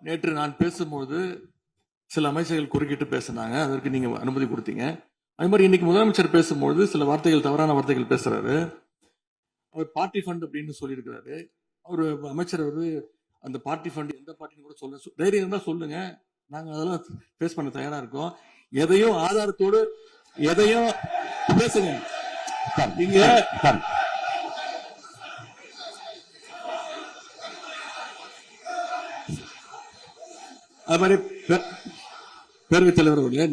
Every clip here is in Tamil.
நேற்று நான் பேசும்போது சில அமைச்சர்கள் குறுக்கிட்டு பேசினாங்க, அதற்கு நீங்க அனுமதி கொடுத்தீங்க. அதே மாதிரி இன்னைக்கு முதலமைச்சர் பேசும்போது சில வார்த்தைகள், தவறான வார்த்தைகள் பேசுறாரு. அவர் பார்ட்டி ஃபண்ட் அப்படின்னு சொல்லியிருக்கிறாரு. அவரு அமைச்சர் அந்த பார்ட்டி ஃபண்ட் எந்த பார்ட்டின்னு கூட சொல்ல தைரியம் இருந்தா சொல்லுங்க, நாங்க அதெல்லாம் பேஸ் பண்ண தயாரா இருக்கோம். எதையும் ஆதாரத்தோடு எதையும் பேசுங்க. நீங்க அது மாதிரி பேரவைத் தலைவர் அவர்களே,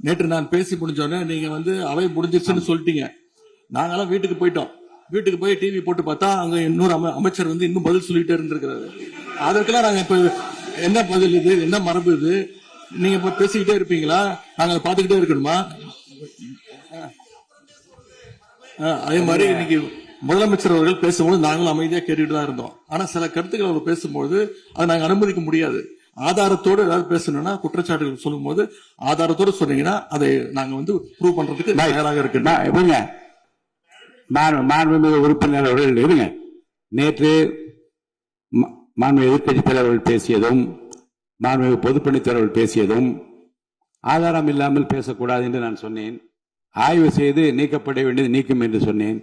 நேற்று நான் பேசி முடிஞ்சோடனே நீங்க அவை முடிஞ்சிருச்சுன்னு சொல்லிட்டீங்க. நாங்கெல்லாம் வீட்டுக்கு போயிட்டோம். வீட்டுக்கு போய் டிவி போட்டு பார்த்தா அங்க இன்னொரு அமைச்சர் இன்னும் பதில் சொல்லிட்டே இருந்திருக்கிறாரு. அதற்கெல்லாம் நாங்க இப்ப என்ன பதில் இது, என்ன மரபு இது? நீங்க இப்ப பேசிக்கிட்டே இருப்பீங்களா? நாங்க பாத்துக்கிட்டே இருக்கணுமா? அதே மாதிரி இன்னைக்கு முதலமைச்சர் அவர்கள் பேசும்போது நாங்களும் அமைதியா கேட்டுட்டு தான் இருந்தோம். ஆனா சில கருத்துக்கள் அவர் பேசும்போது அதை நாங்க அனுமதிக்க முடியாது. ஆதாரத்தோடு ஏதாவது பேசணும்னா, குற்றச்சாட்டுகள் சொல்லும் போது ஆதாரத்தோடு சொன்னீங்கன்னா அதை நாங்க ப்ரூவ் பண்றதுக்கு தயாராக இருக்கு. மாண்புமிகு உறுப்பினர் அவர்கள் இருங்க. நேற்று மாண்புமிகு எதிர்க்கட்சி தலைவர்கள் பேசியதும் மாண்புமிகு பொதுப்பணித் தலைவர்கள் பேசியதும் ஆதாரம் இல்லாமல் பேசக்கூடாது என்று நான் சொன்னேன். ஆய்வு செய்து நீக்கப்பட வேண்டியது நீக்கும் என்று சொன்னேன்.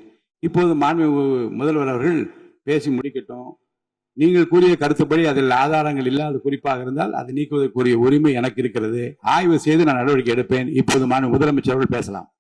இப்போது மாண்புமிகு முதல்வர் அவர்கள் பேசி முடிக்கட்டும். நீங்கள் கூறிய கருத்துப்படி அதில் ஆதாரங்கள் இல்லாத குறிப்பாக இருந்தால் அதை நீக்குவதற்குரிய உரிமை எனக்கு இருக்கிறது. ஆய்வு செய்து நான் நடவடிக்கை எடுப்பேன். இப்போது மாண்புமிகு முதலமைச்சர் அவர்கள் பேசலாம்.